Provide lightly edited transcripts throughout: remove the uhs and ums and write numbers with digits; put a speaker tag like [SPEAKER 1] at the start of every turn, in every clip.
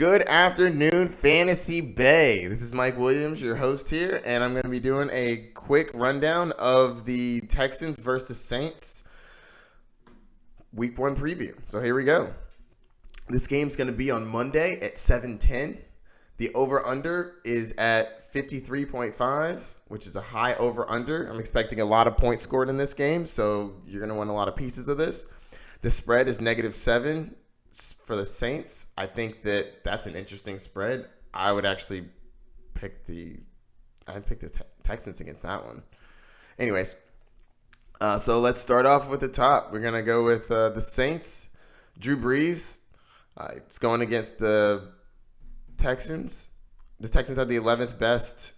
[SPEAKER 1] Good afternoon, Fantasy Bay. This is Mike Williams, your host here, and I'm going to be doing a quick rundown of the Texans versus Saints Week 1 preview. So here we go. This game's going to be on Monday at 7:10. The over-under is at 53.5, which is a high over-under. I'm expecting a lot of points scored in this game, so you're going to want a lot of pieces of this. The spread is -7 for the Saints. I think that's an interesting spread. I would actually pick the Texans against that one. Anyways, so let's start off with the top. We're going to go with the Saints. Drew Brees. It's going against the Texans. The Texans have the 11th best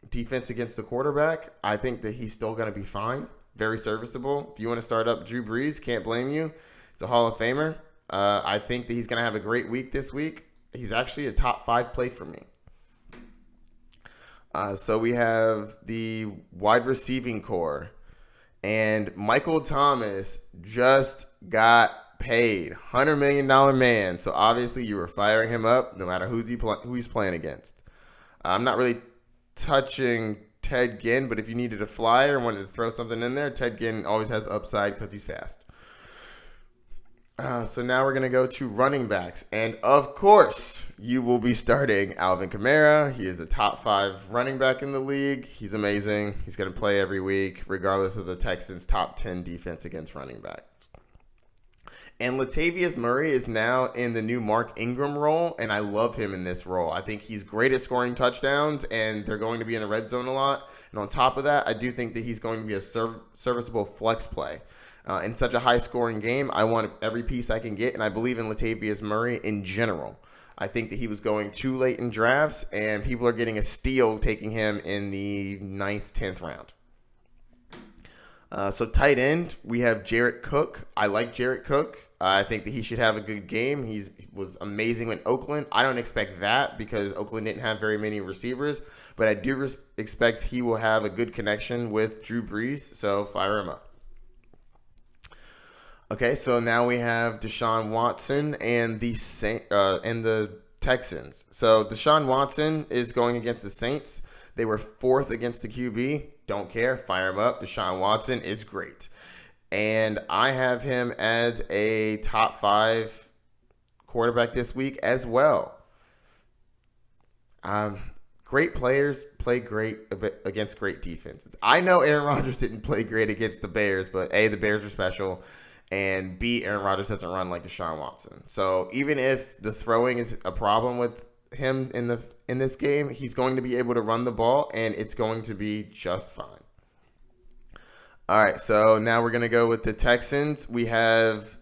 [SPEAKER 1] defense against the quarterback. I think that he's still going to be fine. Very serviceable. If you want to start up Drew Brees, can't blame you. It's a Hall of Famer. I think that he's going to have a great week this week. He's actually a top 5 play for me. So we have the wide receiving core. And Michael Thomas just got paid. $100 million man. So obviously you were firing him up no matter who he's playing against. I'm not really touching Ted Ginn, but if you needed a flyer and wanted to throw something in there, Ted Ginn always has upside because he's fast. So now we're going to go to running backs. And, of course, you will be starting Alvin Kamara. He is a top 5 running back in the league. He's amazing. He's going to play every week, regardless of the Texans' top 10 defense against running backs. And Latavius Murray is now in the new Mark Ingram role, and I love him in this role. I think he's great at scoring touchdowns, and they're going to be in the red zone a lot. And on top of that, I do think that he's going to be a serviceable flex play. In such a high-scoring game, I want every piece I can get, and I believe in Latavius Murray in general. I think that he was going too late in drafts, and people are getting a steal taking him in the 9th, 10th round. So tight end, we have Jarrett Cook. I like Jarrett Cook. I think that he should have a good game. He was amazing in Oakland. I don't expect that because Oakland didn't have very many receivers, but I do expect he will have a good connection with Drew Brees, so fire him up. Okay, so now we have Deshaun Watson and the Texans. So Deshaun Watson is going against the Saints. They were 4th against the QB. Don't care. Fire him up. Deshaun Watson is great. And I have him as a top 5 quarterback this week as well. Great players play great against great defenses. I know Aaron Rodgers didn't play great against the Bears, but A, the Bears are special. And B, Aaron Rodgers doesn't run like Deshaun Watson. So even if the throwing is a problem with him in this game, he's going to be able to run the ball, and it's going to be just fine. All right, so now we're going to go with the Texans. We have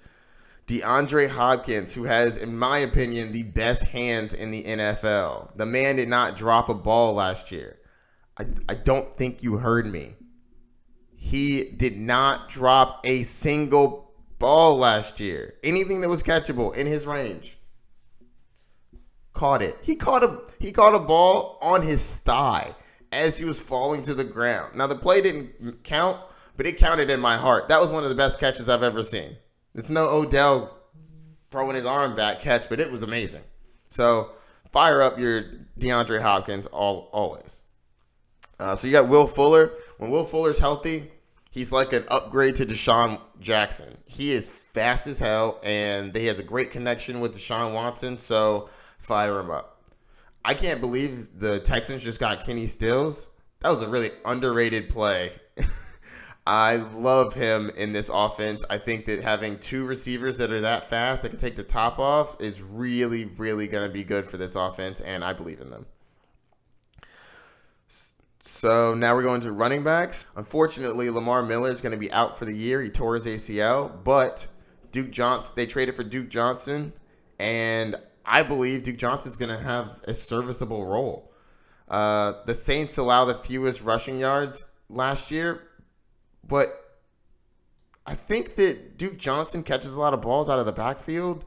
[SPEAKER 1] DeAndre Hopkins, who has, in my opinion, the best hands in the NFL. The man did not drop a ball last year. I don't think you heard me. He did not drop a single ball last year. Anything that was catchable in his range, caught it. He caught a ball on his thigh as he was falling to the ground. Now the play didn't count, but it counted in my heart. That was one of the best catches I've ever seen. It's no Odell throwing his arm back catch, but it was amazing. So fire up your DeAndre Hopkins always. So you got Will Fuller. When Will Fuller's healthy, he's like an upgrade to Deshaun Jackson. He is fast as hell, and he has a great connection with Deshaun Watson, so fire him up. I can't believe the Texans just got Kenny Stills. That was a really underrated play. I love him in this offense. I think that having 2 receivers that are that fast that can take the top off is really, really going to be good for this offense, and I believe in them. So now we're going to running backs. Unfortunately, Lamar Miller is going to be out for the year. He tore his ACL, but they traded for Duke Johnson, and I believe Duke Johnson is going to have a serviceable role. The Saints allow the fewest rushing yards last year, but I think that Duke Johnson catches a lot of balls out of the backfield.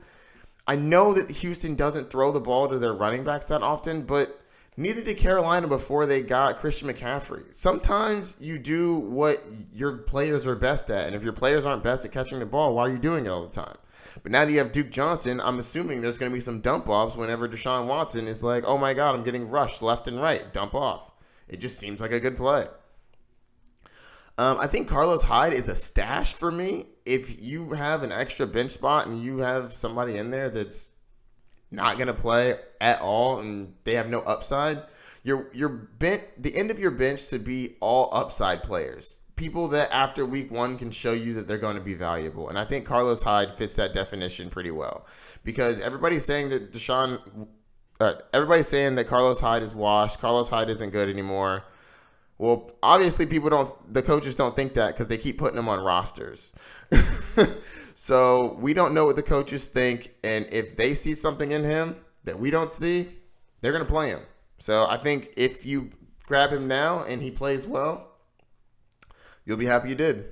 [SPEAKER 1] I know that Houston doesn't throw the ball to their running backs that often, but neither did Carolina before they got Christian McCaffrey. Sometimes you do what your players are best at, and if your players aren't best at catching the ball, why are you doing it all the time? But now that you have Duke Johnson, I'm assuming there's going to be some dump offs whenever Deshaun Watson is like, oh my God, I'm getting rushed left and right. Dump off. It just seems like a good play. I think Carlos Hyde is a stash for me. If you have an extra bench spot and you have somebody in there that's not going to play at all and they have no upside, the end of your bench should be all upside players. People that after week 1 can show you that they're going to be valuable. And I think Carlos Hyde fits that definition pretty well. Because everybody's saying that everybody's saying that Carlos Hyde is washed. Carlos Hyde isn't good anymore. Well, obviously the coaches don't think that because they keep putting him on rosters. So we don't know what the coaches think. And if they see something in him that we don't see, they're going to play him. So I think if you grab him now and he plays well, you'll be happy you did.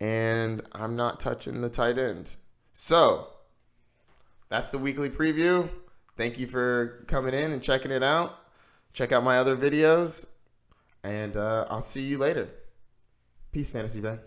[SPEAKER 1] And I'm not touching the tight end. So that's the weekly preview. Thank you for coming in and checking it out. Check out my other videos. And I'll see you later. Peace, Fantasy Bay.